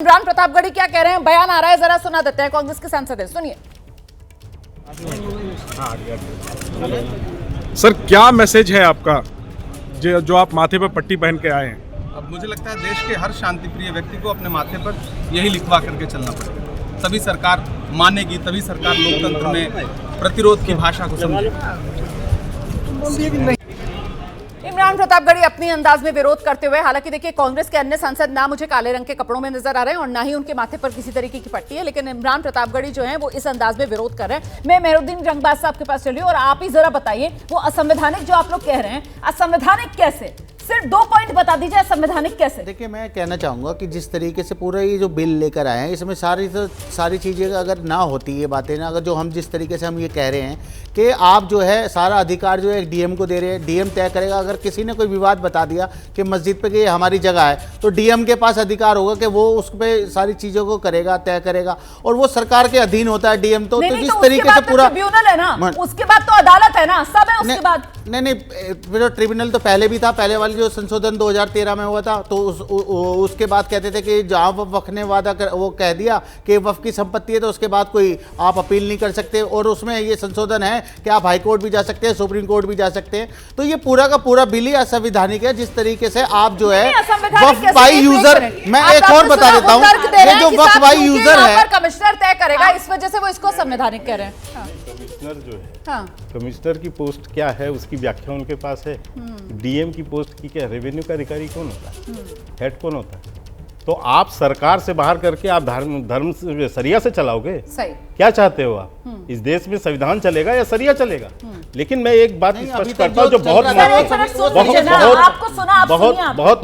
इमरान प्रतापगढ़ी क्या कह रहे हैं, बयान आ रहा है, जरा सुना देते हैं। कांग्रेस के सांसद हैं, सुनिए। सर, क्या मैसेज है आपका जो आप माथे पर पट्टी पहन के आए हैं? अब मुझे लगता है देश के हर शांतिप्रिय व्यक्ति को अपने माथे पर यही लिखवा करके चलना पड़ेगा, तभी सरकार मानेगी, तभी सरकार लोकतंत्र में प्रतिरोध की भाषा को समझेगी। इमरान प्रतापगढ़ी अपनी अंदाज में विरोध करते हुए, हालांकि देखिए कांग्रेस के अन्य सांसद ना मुझे काले रंग के कपड़ों में नजर आ रहे हैं और ना ही उनके माथे पर किसी तरीके की पट्टी है, लेकिन इमरान प्रतापगढ़ी जो है वो इस अंदाज में विरोध कर रहे हैं। मैं मेहरुद्दीन रंगबाज साहब के पास चली और आप ही जरा बताइए, वो असंवैधानिक जो आप लोग कह रहे हैं, असंवैधानिक कैसे? सिर्फ 2 पॉइंट बता दीजिए, संवैधानिक कैसे? देखिए, मैं कहना चाहूँगा कि जिस तरीके से पूरा ये जो बिल लेकर आए हैं, इसमें सारी चीज़ें अगर ना होती ये बातें ना, अगर जो हम जिस तरीके से हम ये कह रहे हैं कि आप जो है सारा अधिकार जो है डीएम को दे रहे हैं, डीएम तय करेगा। अगर किसी ने कोई विवाद बता दिया कि मस्जिद पे कि ये हमारी जगह है, तो डीएम के पास अधिकार होगा कि वो उस पर सारी चीज़ों को करेगा, तय करेगा, और वो सरकार के अधीन होता है डीएम। तो जिस तरीके से पूरा ट्रिब्यूनल है ना, उसके बाद तो अदालत है ना, सब है उसके बाद। नहीं, जो ट्रिब्यूनल तो पहले भी था, पहले वाली जो संशोधन 2013 में हुआ था, तो उसके बाद कहते थे कि जहाँ वक्फ ने वो कह दिया कि वक्फ की संपत्ति है, तो उसके बाद कोई आप अपील नहीं कर सकते, और उसमें ये संशोधन है कि आप हाई कोर्ट भी जा सकते हैं, सुप्रीम कोर्ट भी जा सकते हैं। तो ये पूरा का पूरा बिल ही असंवैधानिक है, जिस तरीके से आप जो है वक्फ बाई यूजर, मैं एक और बता देता हूँ, ये जो वक्फ बाई यूजर है, कमिश्नर तय करेगा, इस वजह से वो इसको संवैधानिक कह रहे हैं। कमिश्नर जो है, कमिश्नर की पोस्ट क्या है उसकी व्याख्या उनके पास है। डीएम की पोस्ट की क्या, रेवेन्यू का अधिकारी कौन होता है, हेड कौन होता है? तो आप सरकार से बाहर करके आप धर्म सरिया से चलाओगे? सही। क्या चाहते हो आप? इस देश में संविधान चलेगा या सरिया चलेगा? लेकिन मैं एक बात स्पष्ट करता हूँ जो बहुत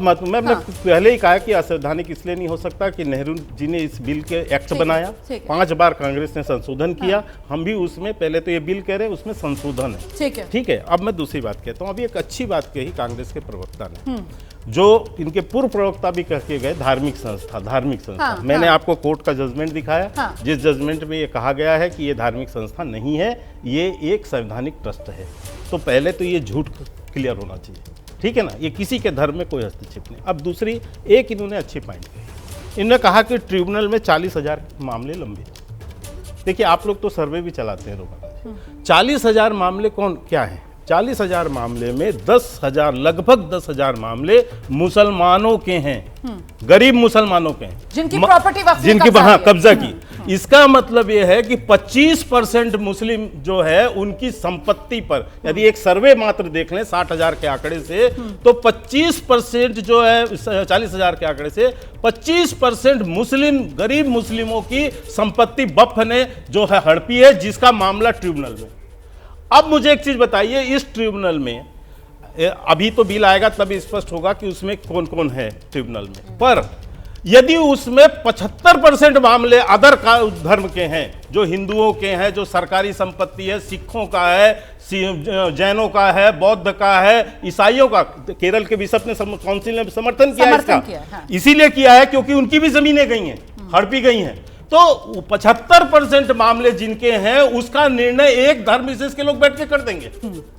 महत्व, मैंने पहले ही कहा कि असंवैधानिक इसलिए नहीं हो सकता कि नेहरू जी ने इस बिल के एक्ट बनाया, 5 बार कांग्रेस ने संशोधन किया, हम भी उसमें, पहले तो ये बिल कह रहे हैं उसमें संशोधन है, ठीक है। अब मैं दूसरी बात कहता हूँ, अभी एक अच्छी बात कही कांग्रेस के प्रवक्ता ने, जो इनके पूर्व प्रवक्ता भी कह के गए, धार्मिक संस्था। मैंने आपको कोर्ट का जजमेंट दिखाया, जिस जजमेंट में ये कहा गया है कि ये धार्मिक संस्था नहीं है, ये एक संवैधानिक ट्रस्ट है। तो पहले तो ये झूठ क्लियर होना चाहिए, ठीक है ना, ये किसी के धर्म में कोई हस्तक्षेप नहीं। अब दूसरी एक इन्होंने अच्छी पॉइंट कही, इन्होंने कहा कि ट्रिब्यूनल में 40,000 मामले लंबित। देखिए, आप लोग तो सर्वे भी चलाते हैं रोजाना, 40,000 मामले क्या हैं? 40,000 मामले में 10,000, लगभग 10,000 मामले मुसलमानों के हैं, गरीब मुसलमानों के हैं, जिनकी प्रॉपर्टी जिनकी कब्जा की। इसका मतलब यह है कि 25% मुस्लिम जो है उनकी संपत्ति पर, यदि एक सर्वे मात्र देख लें 60,000 के आंकड़े से, तो 25% जो है 40,000 के आंकड़े से 25% मुस्लिम, गरीब मुस्लिमों की संपत्ति वक्फ ने जो है हड़पी है, जिसका मामला ट्रिब्यूनल में। अब मुझे एक चीज बताइए, इस ट्रिब्यूनल में अभी तो बिल आएगा तब स्पष्ट होगा कि उसमें कौन कौन है ट्रिब्यूनल में, पर यदि उसमें 75% मामले अदर धर्म के हैं, जो हिंदुओं के हैं, जो सरकारी संपत्ति है, सिखों का है, जैनों का है, बौद्ध का है, ईसाइयों का, केरल के बिशप ने काउंसिल ने समर्थन किया इसका, इसीलिए किया है क्योंकि उनकी भी जमीनें गई हैं, हड़पी गई हैं। तो 75% मामले जिनके हैं, उसका निर्णय एक धर्म विशेष के लोग बैठ के कर देंगे,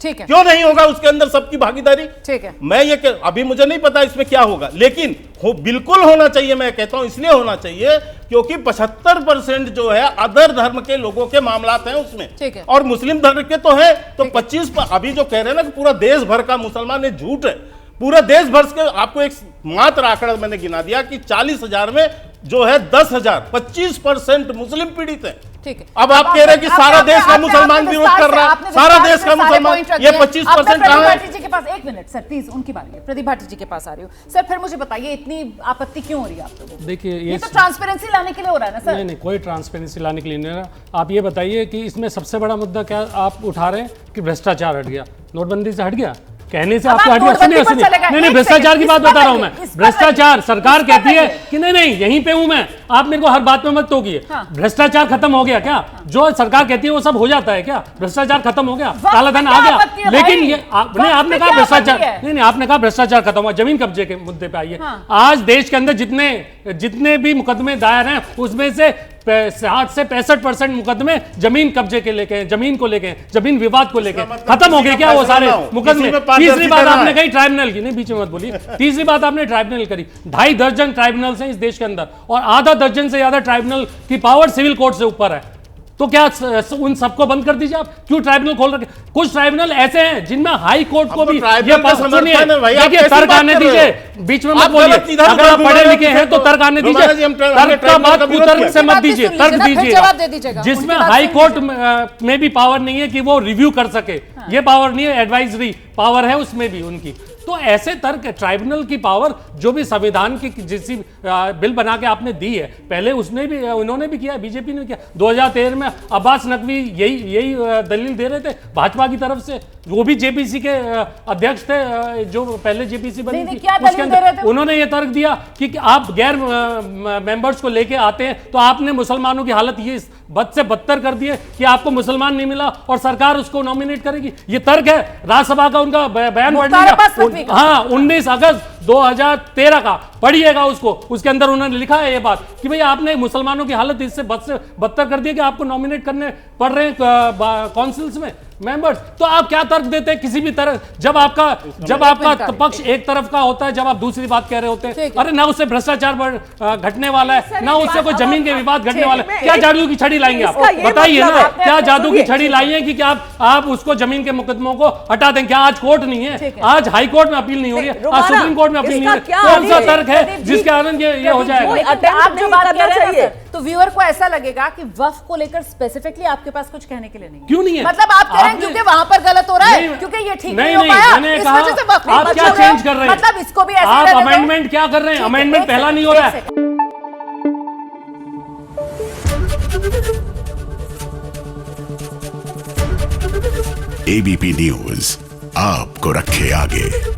ठीक है, क्यों नहीं होगा उसके अंदर सबकी भागीदारी? ठीक है, मैं ये अभी मुझे नहीं पता इसमें क्या होगा, लेकिन बिल्कुल होना चाहिए। मैं कहता हूं इसलिए होना चाहिए क्योंकि 75% जो है अदर धर्म के लोगों के मामलात हैं उसमें, ठीक है, और मुस्लिम धर्म के तो है, तो 25 अभी जो कह रहे हैं ना कि पूरा देश भर का मुसलमान, ये झूठ है। पूरा देश भर के, आपको एक मात्र आंकड़ा मैंने गिना दिया कि 40,000 में जो है 10,000, 25% मुस्लिम पीड़ित है, ठीक है। अब आप कह रहे हैं कि सारा देश का मुसलमान विरोध कर रहा है, सारा देश का मुसलमान, ये 25% कहां है? जी के पास 1 मिनट सर, प्लीज, उनकी बारी है। प्रदीप भाटी जी के पास आ रही हूँ सर, फिर मुझे बताइए इतनी आपत्ति क्यों हो रही है आप लोगों को? देखिए, ये तो ट्रांसपेरेंसी लाने के लिए हो रहा है ना सर? नहीं, कोई ट्रांसपेरेंसी लाने के लिए नहीं रहा। आप ये बताइए कि इसमें सबसे बड़ा मुद्दा क्या आप उठा रहे हैं कि भ्रष्टाचार हट गया, नोटबंदी से हट गया, कहने से आपको हट गया? सुनिए, नहीं, भ्रष्टाचार की बात बता रहा हूं मैं। भ्रष्टाचार, सरकार कहती है कि नहीं यहीं पे हूं मैं, आप मेरे को हर बात में मत टोकिए। भ्रष्टाचार खत्म हो गया क्या? जो सरकार कहती है वो सब हो जाता है क्या? भ्रष्टाचार खत्म हो गया, काला धन आ गया, लेकिन ये आपने कहा भ्रष्टाचार, नहीं, आपने कहा भ्रष्टाचार खत्म हुआ। जमीन कब्जे के मुद्दे पे आइए, आज देश के अंदर जितने भी मुकदमे दायर हैं, उसमें से 60 से 65% मुकदमे जमीन कब्जे के लेके हैं, जमीन को लेके हैं, जमीन विवाद को लेके हैं। खत्म हो गए क्या वो सारे मुकदमे? तीसरी बात आपने कही ट्राइब्यूनल की, नहीं बीच में मत बोलिए। तीसरी बात आपने ट्राइब्यूनल करी, 2.5 दर्जन ट्राइब्यूनल्स हैं इस देश के अंदर और आधा दर्जन से ज्यादा ट्राइब्यूनल की पावर सिविल कोर्ट से ऊपर है। तो क्या उन सबको बंद कर दीजिए आप? क्यों ट्राइब्यूनल खोल रखे? कुछ ट्राइब्यूनल ऐसे हैं जिनमें हाई कोर्ट को भी ये देखिए तर्क आने दीजिए, बीच में मत बोलिए। अगर आप पढ़े लिखे हैं तो तर्क आने दीजिए, तर्क का बात कुतर्क से मत दीजिए, तर्क दीजिए। जिसमें हाई कोर्ट में भी पावर नहीं है कि वो रिव्यू कर सके, ये पावर नहीं है, एडवाइजरी पावर है उसमें भी उनकी। तो ऐसे तर्क, ट्राइब्यूनल की पावर जो भी संविधान की जिस बिल बना के आपने दी है, पहले उसने भी उन्होंने भी किया, बीजेपी ने किया। 2013 में अब्बास नकवी यही दलील दे रहे थे भाजपा की तरफ से, वो भी जेपीसी के अध्यक्ष थे, जो पहले जेपीसी बनी थी, उसके अंदर उन्होंने ये तर्क दिया कि आप गैर मेंबर्स को लेके आते हैं तो आपने मुसलमानों की हालत ये बद से बदतर कर दी है कि आपको मुसलमान नहीं मिला और सरकार उसको नॉमिनेट करेगी। ये तर्क है राज्यसभा का, उनका बयान पढ़ने का। हाँ, 19 अगस्त 2013 का पढ़िएगा उसको, उसके अंदर उन्होंने लिखा है ये बात कि भाई आपने मुसलमानों की हालत इससे बदतर कर दी है कि आपको नॉमिनेट करने पड़ रहे हैं काउंसिल्स में मेंबर्स। तो आप क्या तर्क देते हैं किसी भी तरह? जब आपका पक्ष एक तरफ का होता है, जब आप दूसरी बात कह रहे होते हैं, अरे ना उससे भ्रष्टाचार घटने वाला है, ना उससे कोई जमीन के विवाद घटने वाला है। क्या जादू की छड़ी लाएंगे आप? बताइए ना, क्या जादू की छड़ी लाई है कि आप उसको जमीन के मुकदमों को हटा दें? क्या आज कोर्ट नहीं है? आज हाई कोर्ट में अपील नहीं हो रही है, आज सुप्रीम कोर्ट में अपील नहीं हो रही है। कौन सा तर्क है जिसके आनंद ये हो जाएगा? आप जो बात कर रहे हैं तो व्यूअर को ऐसा लगेगा कि वक्फ को लेकर स्पेसिफिकली आपके पास कुछ कहने के लिए नहीं है। क्यों नहीं है? मतलब आप कह रहे हैं क्योंकि वहां पर गलत हो रहा है, क्योंकि ये ठीक नहीं हो पाया, इस वजह से वक्फ आप क्या चेंज कर रहे हैं? मतलब इसको भी ऐसे आप अमेंडमेंट क्या कर रहे हैं? अमेंडमेंट पहला नहीं हो रहा है। एबीपी न्यूज आपको रखे आगे।